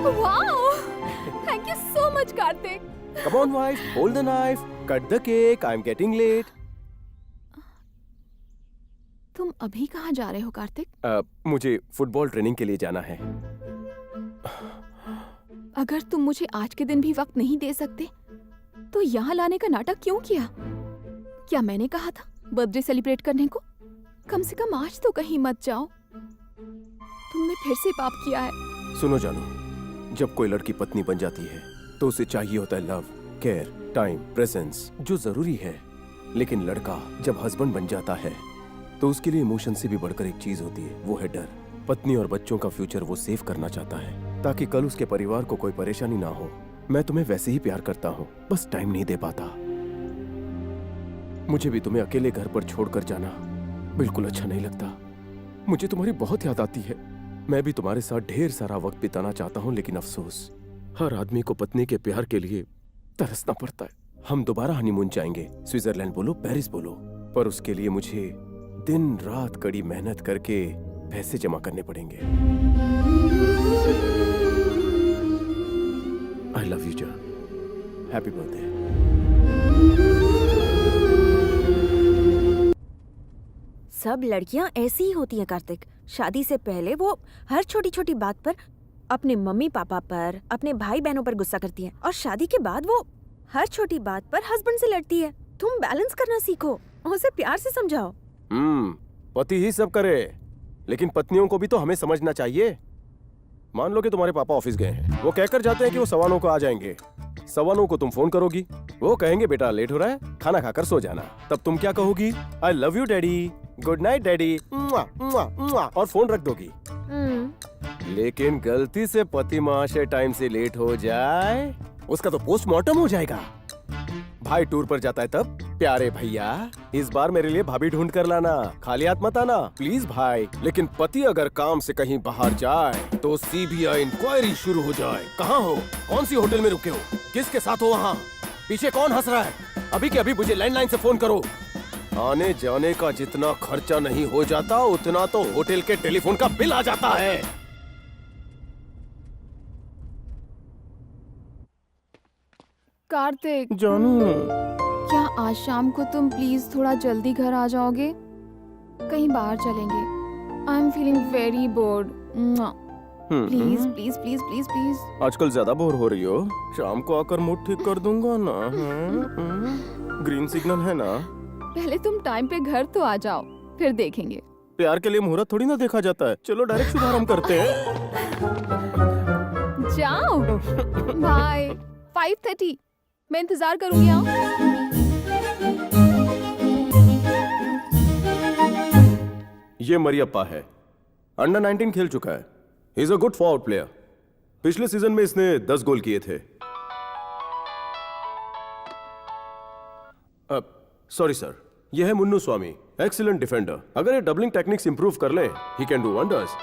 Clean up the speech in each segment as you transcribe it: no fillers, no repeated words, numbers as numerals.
Wow, thank you so much Kartik. Come on, wife, hold the knife. Cut the cake. I'm getting late. तुम अभी कहाँ जा रहे हो कार्तिक? मुझे फुटबॉल ट्रेनिंग के लिए जाना है। अगर तुम मुझे आज के दिन भी वक्त नहीं दे सकते, तो यहाँ लाने का नाटक क्यों किया? क्या मैंने कहा था बर्थडे सेलिब्रेट करने को? कम से कम आज तो कहीं मत जाओ। तुमने फिर से पाप किया है। सुनो जानू, जब कोई लड़की पत्नी बन जाती है तो उसे चाहिए होता है लव, केयर, टाइम, प्रेजेंस, जो जरूरी है। लेकिन लड़का जब हस्बैंड बन जाता है तो उसके लिए इमोशन से भी बढ़कर एक चीज होती है, वो है डर। पत्नी और बच्चों का फ्यूचर वो सेव करना चाहता है ताकि कल उसके परिवार को कोई परेशानी ना हो। मैं तुम्हें वैसे ही प्यार करता हूँ, बस टाइम नहीं दे पाता। मुझे भी तुम्हें अकेले घर पर छोड़कर जाना बिल्कुल अच्छा नहीं लगता। मुझे तुम्हारी बहुत याद आती है। मैं भी तुम्हारे साथ ढेर सारा वक्त बिताना चाहता हूँ, लेकिन अफसोस, हर आदमी को पत्नी के प्यार के लिए तरसना पड़ता है। हम दोबारा हनीमून जाएंगे, स्विट्जरलैंड बोलो, पेरिस बोलो, पर उसके लिए मुझे दिन रात कड़ी मेहनत करके पैसे जमा करने पड़ेंगे। आई लव यू जान, हैप्पी बर्थडे। सब लड़कियां ऐसी ही होती हैं कार्तिक। शादी से पहले वो हर छोटी छोटी बात पर अपने मम्मी पापा पर, अपने भाई बहनों पर गुस्सा करती हैं, और शादी के बाद वो हर छोटी बात पर हस्बैंड से लड़ती है। तुम बैलेंस करना सीखो, उसे प्यार से समझाओ। पति ही सब करे, लेकिन पत्नियों को भी तो हमें समझना चाहिए। मान लो कि तुम्हारे पापा ऑफिस गए हैं, वो कहकर जाते हैं कि वो 9:15 को आ जाएंगे। 9:15 को तुम फोन करोगी, वो कहेंगे बेटा लेट हो रहा है, खाना खाकर सो जाना। तब तुम क्या कहोगी? I love you daddy, good night daddy, और फोन रख दोगी। लेकिन गलती से पति महाशय टाइम से लेट हो जाए, उसका तो पोस्टमार्टम हो जाएगा। भाई टूर पर जाता है तब, प्यारे भैया इस बार मेरे लिए भाभी ढूंढ कर लाना, खाली हाथ मत आना प्लीज भाई। लेकिन पति अगर काम से कहीं बाहर जाए तो सीबीआई इंक्वायरी शुरू हो जाए। कहाँ हो, कौन सी होटल में रुके हो, किसके साथ हो, वहाँ पीछे कौन हंस रहा है, अभी के अभी मुझे लैंडलाइन से फोन करो। आने जाने का जितना खर्चा नहीं हो जाता, उतना तो होटल के टेलीफोन का बिल आ जाता है। कार्तिक जानू, क्या आज शाम को तुम प्लीज थोड़ा जल्दी घर आ जाओगे? कहीं बाहर चलेंगे। I am feeling very bored. Please please please please please. आजकल ज्यादा बोर हो रही हो? शाम को आकर मूड ठीक कर दूंगा ना। ग्रीन सिग्नल है ना? पहले तुम टाइम पे घर तो आ जाओ, फिर देखेंगे। प्यार के लिए मुहूर्त थोड़ी ना देखा जाता है। चलो डायरेक्ट शुभारंभ करते हैं। जाओ बाय। 5:30 मैं इंतजार करूंगी। आओ। ये मरियप्पा है, अंडर 19 खेल चुका है। He is a good forward player. पिछले सीजन में इसने 10 गोल किए थे। सॉरी सर, ये है मुन्नू स्वामी, एक्सीलेंट डिफेंडर। अगर ये डबलिंग टेक्निक्स इंप्रूव कर ले, he can do wonders.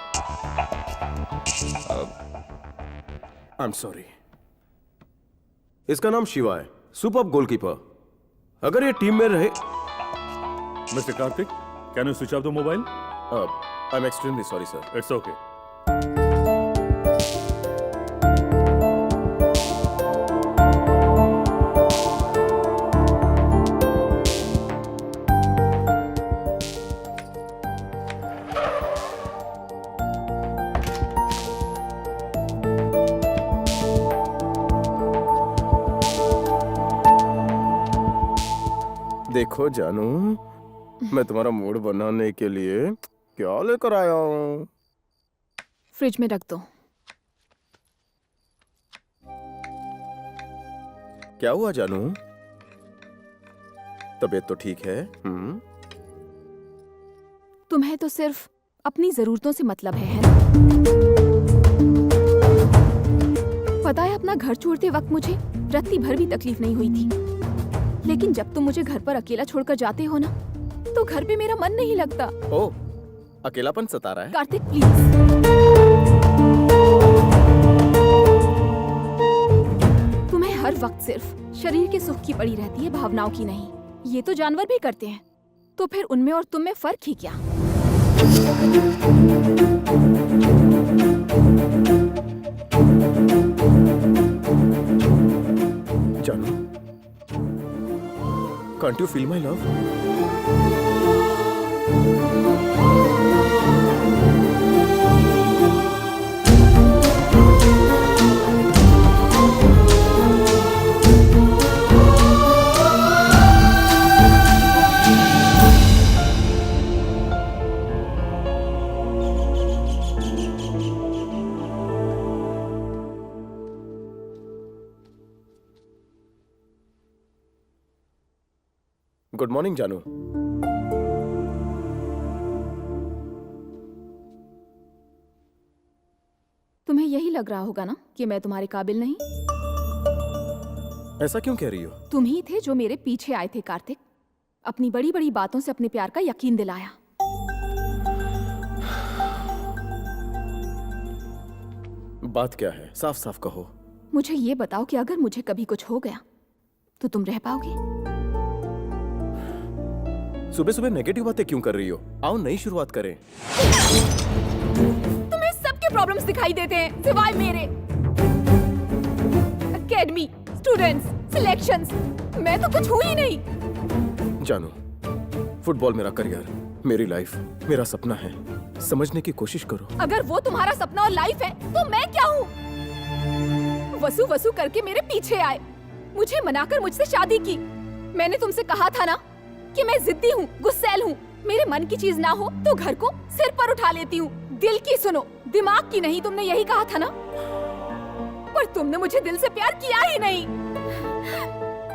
I am sorry. इसका नाम शिवा है, सुपर्ब गोलकीपर। अगर ये टीम में रहे। Mister Kartik, can you switch off the mobile? I am extremely sorry sir. It's okay. देखो जानू, मैं तुम्हारा मूड बनाने के लिए क्या लेकर आया हूँ। फ्रिज में रख दो। क्या हुआ जानू? तबीयत तो ठीक है? तुम्हें तो सिर्फ अपनी जरूरतों से मतलब है ना? पता है, अपना घर छोड़ते वक्त मुझे रत्ती भर भी तकलीफ नहीं हुई थी, लेकिन जब तुम मुझे घर पर अकेला छोड़कर जाते हो ना, तो घर पे मेरा मन नहीं लगता। ओह, अकेलापन सता रहा है? कार्तिक प्लीज। तुम्हें हर वक्त सिर्फ शरीर के सुख की पड़ी रहती है, भावनाओं की नहीं। ये तो जानवर भी करते हैं, तो फिर उनमें और तुम में फर्क ही क्या? जानू, can't you feel my love? Good morning जानू। तुम्हें यही लग रहा होगा ना कि मैं तुम्हारे काबिल नहीं। ऐसा क्यों कह रही हो? तुम ही थे जो मेरे पीछे आए थे कार्तिक, अपनी बड़ी बड़ी बातों से अपने प्यार का यकीन दिलाया। बात क्या है, साफ साफ कहो। मुझे ये बताओ कि अगर मुझे कभी कुछ हो गया तो तुम रह पाओगी? सुबह सुबह नेगेटिव बातें क्यों कर रही हो? आओ नई शुरुआत करें। तुम्हें सबके प्रॉब्लम्स दिखाई देते हैं सिवाय मेरे। एकेडमी, स्टूडेंट्स, सिलेक्शंस, मैं तो कुछ हूं ही नहीं। जानू, फुटबॉल मेरा करियर, मेरी लाइफ, मेरा सपना है। समझने की कोशिश करो। अगर वो तुम्हारा सपना और लाइफ है तो मैं क्या हूँ? वसू वसू करके मेरे पीछे आए, मुझे मनाकर मुझसे शादी की। मैंने तुमसे कहा था ना कि मैं जिद्दी हूँ, गुस्सैल हूँ। मेरे मन की चीज ना हो तो घर को सिर पर उठा लेती हूँ। दिल की सुनो, दिमाग की नहीं, तुमने यही कहा था ना। पर तुमने मुझे दिल से प्यार किया ही नहीं,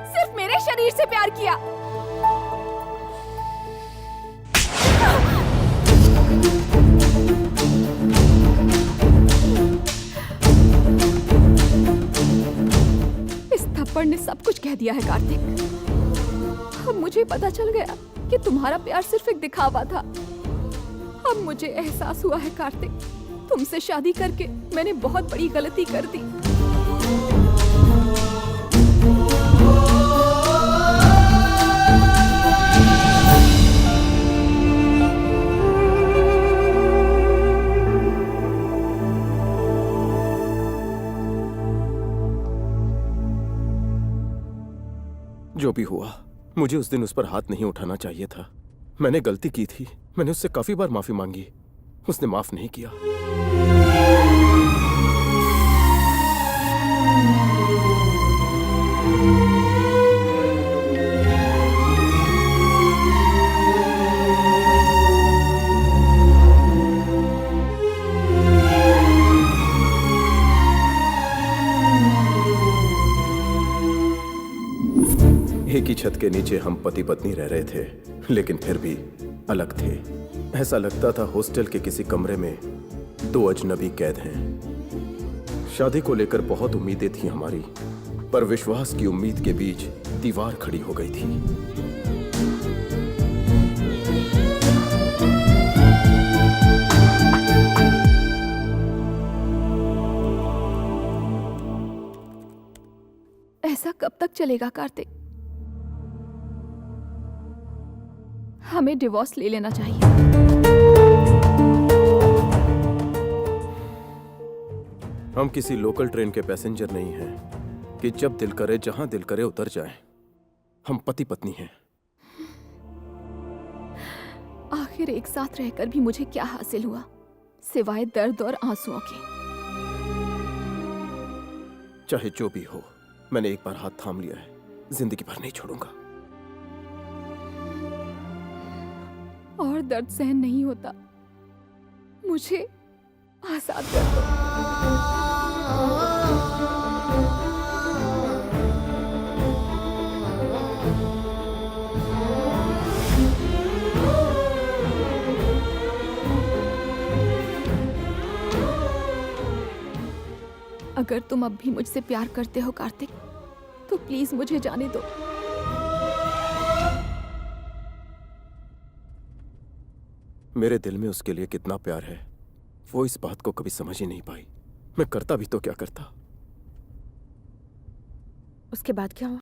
सिर्फ मेरे शरीर से प्यार किया। इस थप्पड़ ने सब कुछ कह दिया है कार्तिक। अब मुझे पता चल गया कि तुम्हारा प्यार सिर्फ एक दिखावा था। अब मुझे एहसास हुआ है कार्तिक, तुमसे शादी करके मैंने बहुत बड़ी गलती कर दी। जो भी हुआ, मुझे उस दिन उस पर हाथ नहीं उठाना चाहिए था। मैंने गलती की थी। मैंने उससे काफी बार माफी मांगी, उसने माफ नहीं किया। एक ही छत के नीचे हम पति पत्नी रह रहे थे, लेकिन फिर भी अलग थे। ऐसा लगता था हॉस्टल के किसी कमरे में दो अजनबी कैद हैं। शादी को लेकर बहुत उम्मीदें थी हमारी, पर विश्वास की उम्मीद के बीच दीवार खड़ी हो गई थी। ऐसा कब तक चलेगा कार्तिक? हमें डिवोर्स ले लेना चाहिए। हम किसी लोकल ट्रेन के पैसेंजर नहीं हैं कि जब दिल करे जहां दिल करे उतर जाएं। हम पति पत्नी हैं। आखिर एक साथ रहकर भी मुझे क्या हासिल हुआ सिवाय दर्द और आंसुओं के? चाहे जो भी हो, मैंने एक बार हाथ थाम लिया है, जिंदगी भर नहीं छोड़ूंगा। और दर्द सहन नहीं होता, मुझे आजाद कर दो। अगर तुम अब भी मुझसे प्यार करते हो कार्तिक, तो प्लीज मुझे जाने दो। मेरे दिल में उसके लिए कितना प्यार है, वो इस बात को कभी समझ ही नहीं पाई। मैं करता भी तो क्या करता। उसके बाद क्या हुआ?